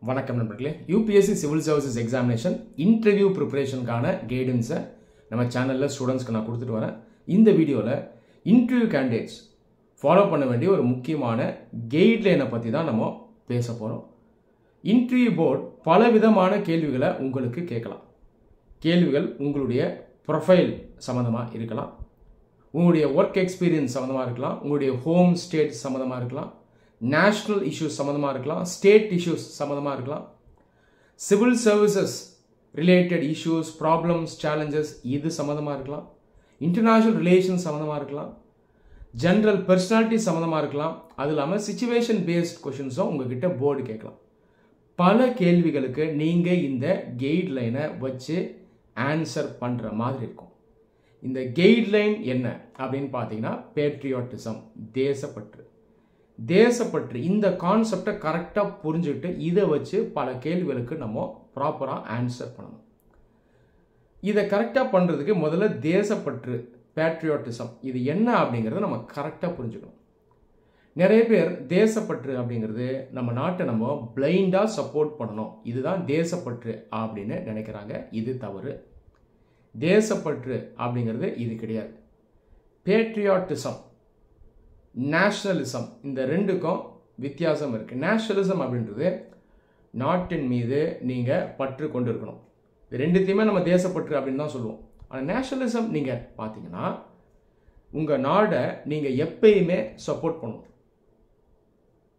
வணக்கம் நண்பர்களே. UPSC civil services examination interview ப்ரிப்பரேஷனுக்கான கைடன்ஸை நம்ம சேனலில் ஸ்டூடெண்ட்ஸ்க்கு நான் கொடுத்துட்டு வரேன். இந்த வீடியோவில் இன்டர்வியூ கேண்டிடேட்ஸ் ஃபாலோ பண்ண வேண்டிய ஒரு முக்கியமான கைட்லைனை பற்றி தான் நம்ம பேச போகிறோம். இன்டர்வியூ போர்டு பல விதமான கேள்விகளை உங்களுக்கு கேட்கலாம். கேள்விகள் உங்களுடைய ப்ரொஃபைல் சம்மந்தமாக இருக்கலாம், உங்களுடைய ஒர்க் எக்ஸ்பீரியன்ஸ் சம்மந்தமாக இருக்கலாம், உங்களுடைய ஹோம் ஸ்டேட் சம்மந்தமாக இருக்கலாம், நேஷனல் இஷ்யூஸ் சம்மந்தமாக இருக்கலாம், ஸ்டேட் இஷ்யூஸ் சம்மந்தமாக இருக்கலாம், civil services related issues, problems, challenges இது சம்மந்தமாக இருக்கலாம், இன்டர்நேஷ்னல் ரிலேஷன்ஸ் சம்மந்தமாக இருக்கலாம், ஜென்ரல் பர்சனாலிட்டி சம்மந்தமாக இருக்கலாம். அது இல்லாமல் சிச்சுவேஷன் பேஸ்ட் கொஷின்ஸும் உங்ககிட்ட போர்டு கேட்கலாம். பல கேள்விகளுக்கு நீங்கள் இந்த கைட்லைனை வச்சு ஆன்சர் பண்ணுற மாதிரி இருக்கும். இந்த கைட்லைன் என்ன அப்படின்னு பார்த்தீங்கன்னா பேட்ரியாட்டிசம், தேசப்பற்று. தேசப்பற்று இந்த கான்செப்டை கரெக்டாக புரிஞ்சுக்கிட்டு இதை வச்சு பல கேள்விகளுக்கு நம்ம ப்ராப்பராக ஆன்சர் பண்ணணும். இதை கரெக்டாக பண்ணுறதுக்கு முதல்ல தேசப்பற்று, பேட்ரியாட்டிசம் இது என்ன அப்படிங்கிறத நம்ம கரெக்டாக புரிஞ்சுக்கணும். நிறைய பேர் தேசப்பற்று அப்படிங்கிறது நம்ம நாட்டை நம்ம பிளைண்டாக சப்போர்ட் பண்ணணும், இதுதான் தேசப்பற்று அப்படின்னு நினைக்கிறாங்க. இது தவறு. தேசப்பற்று அப்படிங்கிறது இது கிடையாது. பேட்ரியாட்டிசம், நேஷனலிசம் இந்த ரெண்டுக்கும் வித்தியாசம் இருக்குது. நேஷனலிசம் அப்படின்றது நாட்டின் மீது நீங்கள் பற்று கொண்டு இருக்கணும். இது ரெண்டுத்தையுமே நம்ம தேசப்பற்று அப்படின்னு தான் சொல்லுவோம். ஆனால் நேஷனலிசம் நீங்கள் பார்த்தீங்கன்னா உங்கள் நாடை நீங்கள் எப்பயுமே சப்போர்ட் பண்ணணும்.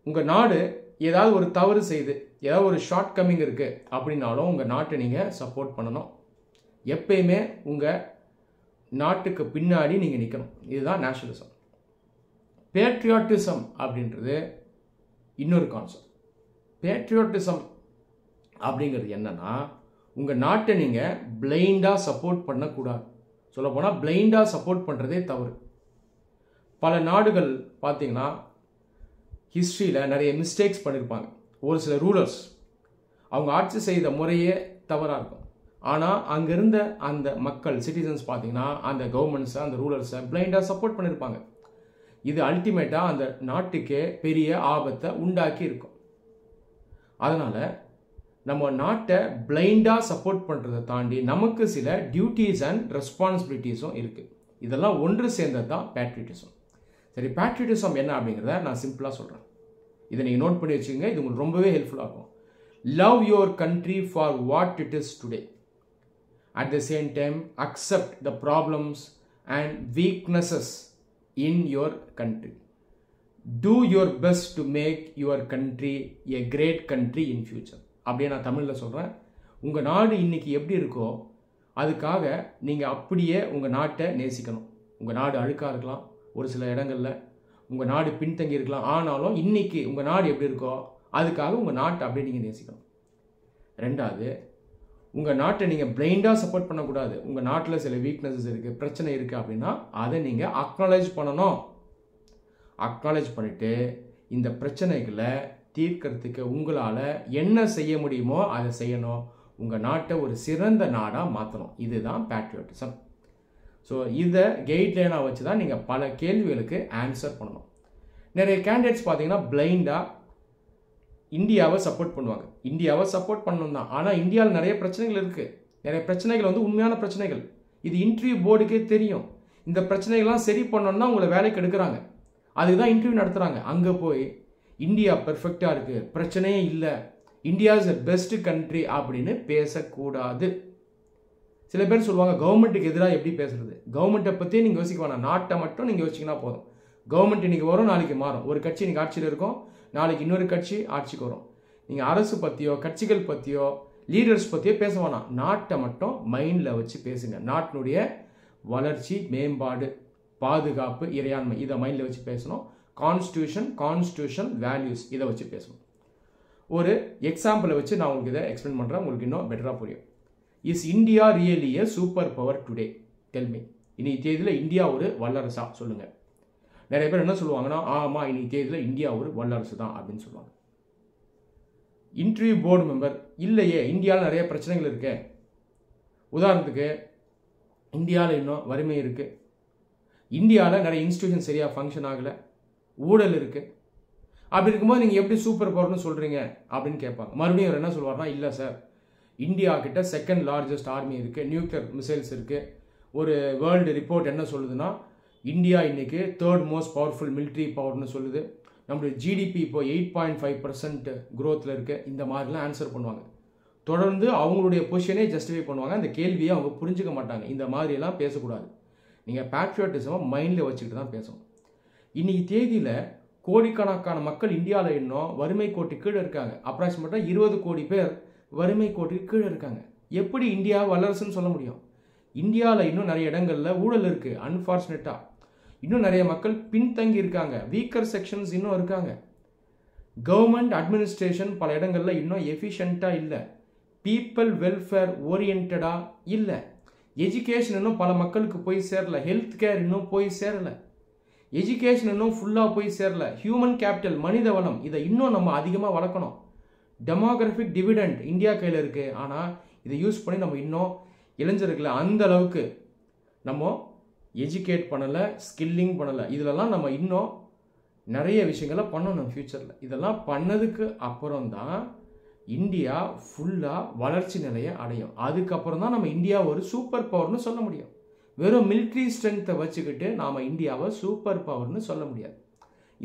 உங்கள் நாடு ஏதாவது ஒரு தவறு செய்து ஏதாவது ஒரு ஷார்ட் கம்மிங் இருக்குது அப்படின்னாலும் உங்கள் நாட்டை நீங்கள் சப்போர்ட் பண்ணணும். எப்பயுமே உங்கள் நாட்டுக்கு பின்னாடி நீங்கள் நிற்கணும். இதுதான் நேஷனலிசம். பேட்ரியாட்டிசம் அப்படின்றது இன்னொரு கான்செப்ட். பேட்ரியாட்டிசம் அப்படிங்கிறது என்னன்னா உங்கள் நாட்டை நீங்கள் பிளைண்டாக சப்போர்ட் பண்ணக்கூடாது. சொல்லப்போனால் பிளைண்டாக சப்போர்ட் பண்ணுறதே தவறு. பல நாடுகள் பார்த்தீங்கன்னா ஹிஸ்ட்ரியில் நிறைய மிஸ்டேக்ஸ் பண்ணியிருப்பாங்க. ஒரு சில ரூலர்ஸ் அவங்க ஆட்சி செய்த முறையே தவறாக இருக்கும். ஆனால் அங்கே இருந்த அந்த மக்கள், சிட்டிசன்ஸ் பார்த்தீங்கன்னா அந்த கவர்மெண்ட்ஸை, அந்த ரூலர்ஸை பிளைண்டாக சப்போர்ட் பண்ணியிருப்பாங்க. இது அல்டிமேட்டாக அந்த நாட்டுக்கே பெரிய ஆபத்தை உண்டாக்கி இருக்கும். அதனால் நம்ம நாட்டை பிளைண்டாக சப்போர்ட் பண்ணுறதை தாண்டி நமக்கு சில டியூட்டிஸ் அண்ட் ரெஸ்பான்சிபிலிட்டிஸும் இருக்குது. இதெல்லாம் ஒன்று சேர்ந்தது தான் பேட்ரியாட்டிசம். சரி, பேட்ரியாட்டிசம் என்ன அப்படிங்கிறத நான் சிம்பிளாக சொல்கிறேன். இதை நீங்கள் நோட் பண்ணி வச்சுக்கோங்க, இது உங்களுக்கு ரொம்பவே ஹெல்ப்ஃபுல்லாக இருக்கும். Love your country for what it is today. At the same time, accept the problems and weaknesses in your country. Do your best to make your country a great country in future. அப்படியே நான் தமிழில் சொல்கிறேன். உங்கள் நாடு இன்னைக்கு எப்படி இருக்கோ அதுக்காக நீங்கள் அப்படியே உங்கள் நாட்டை நேசிக்கணும். உங்கள் நாடு அழுக்காக இருக்கலாம், ஒரு சில இடங்களில் உங்கள் நாடு பின்தங்கி இருக்கலாம், ஆனாலும் இன்னைக்கு உங்கள் நாடு எப்படி இருக்கோ அதுக்காக உங்கள் நாட்டை அப்படியே நீங்கள் நேசிக்கணும். ரெண்டாவது, உங்கள் நாட்டை நீங்கள் பிளைண்டாக சப்போர்ட் பண்ணக்கூடாது. உங்கள் நாட்டில் சில வீக்னஸஸ் இருக்குது, பிரச்சனை இருக்குது அப்படின்னா அதை நீங்கள் அக்னாலேஜ் பண்ணணும். அக்னாலேஜ் பண்ணிவிட்டு இந்த பிரச்சனைகளை தீர்க்கறதுக்கு உங்களால் என்ன செய்ய முடியுமோ அதை செய்யணும். உங்கள் நாட்டை ஒரு சிறந்த நாடாக மாற்றணும். இதுதான் பேட்ரியாட்டிசம். ஸோ இதை கைட்லைனாக வச்சு தான் நீங்கள் பல கேள்விகளுக்கு ஆன்சர் பண்ணணும். நிறைய கேண்டிடேட்ஸ் பார்த்தீங்கன்னா பிளைண்டாக இந்தியாவை சப்போர்ட் பண்ணுவாங்க. இந்தியாவை சப்போர்ட் பண்ணணும் தான், ஆனால் இந்தியாவில் நிறைய பிரச்சனைகள் இருக்குது. நிறைய பிரச்சனைகள் வந்து உண்மையான பிரச்சனைகள். இது இன்டர்வியூ போர்டுக்கே தெரியும். இந்த பிரச்சனைகள்லாம் சரி பண்ணணும்னா உங்களை வேலைக்கு எடுக்கிறாங்க, அதுக்கு தான் இன்டர்வியூ நடத்துகிறாங்க. அங்கே போய் இந்தியா பெர்ஃபெக்டாக இருக்குது, பிரச்சனையே இல்லை, India is the best country அப்படின்னு பேசக்கூடாது. சில பேர் சொல்லுவாங்க கவர்மெண்ட்டுக்கு எதிராக எப்படி பேசுறது. கவர்மெண்ட்டை பற்றியே நீங்கள் யோசிக்க வேணாம், நாட்டை மட்டும் நீங்கள் யோசிச்சிங்கன்னா போதும். கவர்மெண்ட் இன்றைக்கி வரும், நாளைக்கு மாறும். ஒரு கட்சி இன்றைக்கி ஆட்சியில் இருக்கும், நாளைக்கு இன்னொரு கட்சி ஆட்சிக்கு வரும். நீங்கள் அரசு பற்றியோ கட்சிகள் பற்றியோ லீடர்ஸ் பற்றியோ பேச வேணாம், நாட்டை மட்டும் மைண்டில் வச்சு பேசுங்க. நாட்டினுடைய வளர்ச்சி, மேம்பாடு, பாதுகாப்பு, இறையாண்மை இதை மைண்டில் வச்சு பேசணும். கான்ஸ்டியூஷன் வேல்யூஸ் இதை வச்சு பேசணும். ஒரு எக்ஸாம்பிளை வச்சு நான் உங்களுக்கு இதை எக்ஸ்பிளைன் பண்ணுறேன், உங்களுக்கு இன்னும் பெட்டராக புரியும். Is India really a super power today? Tell me. இன்னைக்கு தேதியில் இந்தியா ஒரு வல்லரசா? சொல்லுங்கள். நிறைய பேர் என்ன சொல்லுவாங்கன்னா ஆமாம் இன்னைக்கு தேதியில் இந்தியா ஒரு வல்லரசு தான் அப்படின்னு சொல்லுவாங்க. இன்டர்வியூ போர்டு மெம்பர் இல்லையே, இந்தியாவில் நிறைய பிரச்சனைகள் இருக்கு. உதாரணத்துக்கு இந்தியாவில் இன்னும் வறுமை இருக்குது, இந்தியாவில் நிறைய இன்ஸ்டிடியூஷன் சரியாக ஃபங்க்ஷன் ஆகலை, ஊழல் இருக்குது. அப்படி இருக்கும்போது நீங்கள் எப்படி சூப்பர் பவர்னு சொல்கிறீங்க அப்படின்னு கேட்பாங்க. மறுபடியும் அவர் என்ன சொல்வார்னா, இல்லை சார், இந்தியா கிட்ட செகண்ட் லார்ஜஸ்ட் ஆர்மி இருக்குது, நியூக்ளியர் மிசைல்ஸ் இருக்குது. ஒரு வேர்ல்டு ரிப்போர்ட் என்ன சொல்லுதுன்னா, இந்தியா இன்றைக்கி தேர்ட் மோஸ்ட் பவர்ஃபுல் மிலிட்ரி பவர்னு சொல்லுது. நம்மளுடைய ஜிடிபி இப்போ 8.5% க்ரோத்தில் இருக்குது. இந்த மாதிரிலாம் ஆன்சர் பண்ணுவாங்க. தொடர்ந்து அவங்களுடைய பொசிஷனே ஜஸ்டிஃபை பண்ணுவாங்க. அந்த கேள்வியை அவங்க புரிஞ்சுக்க மாட்டாங்க. இந்த மாதிரியெல்லாம் பேசக்கூடாது. நீங்கள் பேட்ரியாட்டிசமாக மைண்டில் வச்சுக்கிட்டு தான் பேசணும். இன்றைக்கி தேதியில் கோடிக்கணக்கான மக்கள் இந்தியாவில் இன்னும் வறுமை கோட்டு கீழே இருக்காங்க. அப்ராக்சிமேட்டாக 20 கோடி பேர் வறுமை கோட்டுக்கு கீழே இருக்காங்க. எப்படி இந்தியா வல்லரசுன்னு சொல்ல முடியும்? இந்தியாவில் இன்னும் நிறைய இடங்களில் ஊழல் இருக்குது. அன்ஃபார்ச்சுனேட்டாக இன்னும் நிறைய மக்கள் பின்தங்கி இருக்காங்க. வீக்கர் செக்ஷன்ஸ் இன்னும் இருக்காங்க. கவர்மெண்ட் அட்மினிஸ்ட்ரேஷன் பல இடங்களில் இன்னும் எஃபிஷியண்ட்டாக இல்லை. பீப்புள் வெல்ஃபேர் ஓரியன்டாக இல்லை. எஜுகேஷன் இன்னும் பல மக்களுக்கு போய் சேரல. ஹெல்த் கேர் இன்னும் போய் சேரலை. எஜுகேஷன் இன்னும் ஃபுல்லாக போய் சேரல. ஹியூமன் கேபிட்டல், மனித வளம், இதை இன்னும் நம்ம அதிகமாக வளர்க்கணும். டெமோகிராஃபிக் டிவிடெண்ட் இந்தியா கையில் இருக்குது. ஆனால் இதை யூஸ் பண்ணி நம்ம இன்னும் இளைஞர்களை அந்த அளவுக்கு நம்ம எஜுகேட் பண்ணலை, ஸ்கில்லிங் பண்ணலை. இதிலெல்லாம் நம்ம இன்னும் நிறைய விஷயங்களை பண்ணணும் ஃப்யூச்சரில். இதெல்லாம் பண்ணதுக்கு அப்புறம் தான் இந்தியா ஃபுல்லாக வளர்ச்சி நிலையை அடையும். அதுக்கப்புறம் தான் நம்ம இந்தியா ஒரு சூப்பர் பவர்னு சொல்ல முடியும். வெறும் மிலிட்ரி ஸ்ட்ரென்த்தை வச்சுக்கிட்டு நாம் இந்தியாவை சூப்பர் பவர்னு சொல்ல முடியாது.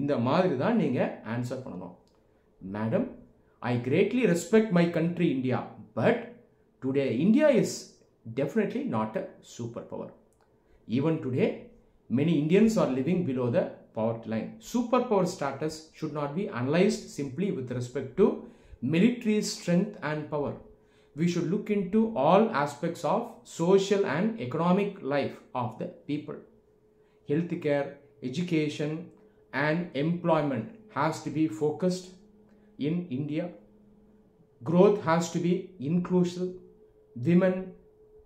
இந்த மாதிரி தான் நீங்கள் ஆன்சர் பண்ணணும். Madam, I greatly respect my country India, but today India is definitely not a super power. Even today many Indians are living below the poverty line. Superpower status should not be analyzed simply with respect to military strength and power. We should look into all aspects of social and economic life of the people. Healthcare, education and employment has to be focused in India. Growth has to be inclusive. Women,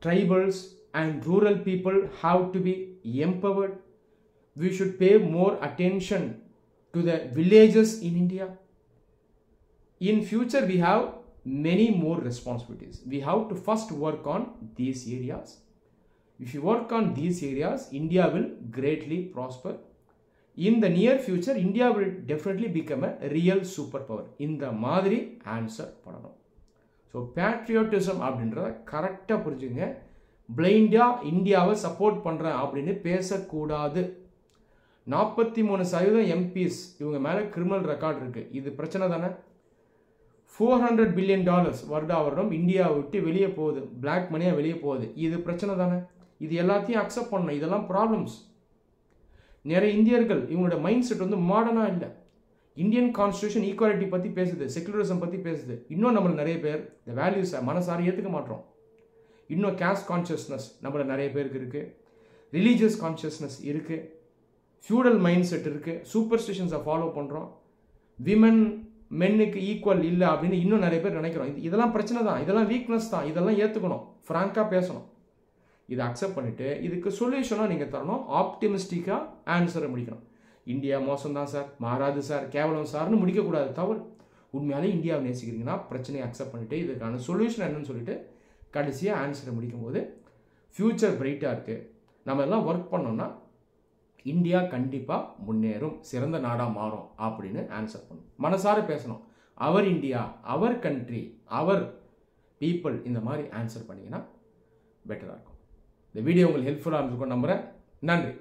tribals and rural people have to be empowered. We should pay more attention to the villages in India. In future, we have many more responsibilities. We have to first work on these areas. If you work on these areas, India will greatly prosper. In the near future, India will definitely become a real superpower. இந்த மாதிரி answer பண்ணணும். So patriotism அப்படின்றத கரெக்டாக புரிஞ்சுங்க. பிளைண்டாக இந்தியாவை support பண்ணுறேன் அப்படின்னு பேசக்கூடாது. 43% எம்பிஸ் இவங்க மேலே கிரிமினல் ரெக்கார்டு இருக்குது. இது பிரச்சனை தானே? $400 பில்லியன் வருடம் இந்தியாவை விட்டு வெளியே போகுது. பிளாக் மணியாக வெளியே போகுது. இது பிரச்சனை தானே? இது எல்லாத்தையும் அக்செப்ட் பண்ணணும். இதெல்லாம் ப்ராப்ளம்ஸ். நிறைய இந்தியர்கள் இவங்களோட மைண்ட் செட் வந்து மாடர்னாக இல்லை. இந்தியன் கான்ஸ்டியூஷன் ஈக்குவாலிட்டி பற்றி பேசுது, செக்குலரிசம் பற்றி பேசுது. இன்னும் நம்மள நிறைய பேர் இந்த வேல்யூஸை மனசார ஏற்றுக்க மாட்டோம். இன்னும் கேஸ்ட் கான்ஷியஸ்னஸ் நம்மள நிறைய பேருக்கு இருக்குது. ரிலீஜியஸ் கான்ஷியஸ்னஸ் இருக்குது. ஃபியூடல் மைண்ட் செட் இருக்குது. சூப்பர்ஸ்டிஷன்ஸை ஃபாலோ பண்ணுறோம். விமன் மென்னுக்கு ஈக்குவல் இல்லை அப்படின்னு இன்னும் நிறைய பேர் நினைக்கிறோம். இதெல்லாம் பிரச்சனை தான். இதெல்லாம் வீக்னஸ் தான். இதெல்லாம் ஏற்றுக்கணும். ஃப்ராங்காக பேசணும். இதை அக்செப்ட் பண்ணிவிட்டு இதுக்கு சொல்யூஷனாக நீங்கள் தரணும். ஆப்டிமிஸ்டிக்காக ஆன்சரை முடிக்கணும். இந்தியா மோசம் தான் சார், மாறாது சார், கேவலம் சார்னு முடிக்கக்கூடாது. தவறு. உண்மையாலே இந்தியாவை நேசிக்கிறீங்கன்னா பிரச்சனையை அக்செப்ட் பண்ணிவிட்டு இதுக்கான சொல்யூஷன் என்னன்னு சொல்லிட்டு கடைசியாக ஆன்சரை முடிக்கும்போது ஃப்யூச்சர் பிரைட்டாக இருக்குது. நம்ம எல்லாம் ஒர்க் பண்ணோம்னா இந்தியா கண்டிப்பாக முன்னேறும், சிறந்த நாடாக மாறும் அப்படின்னு ஆன்சர் பண்ணணும். மனசார பேசணும். Our India, our country, our people, இந்த மாதிரி ஆன்சர் பண்ணிங்கன்னா பெட்டராக இருக்கும். இந்த வீடியோ உங்களுக்கு ஹெல்ப்ஃபுல்லாக இருந்திருக்கும் நம்புகிறேன். நன்றி.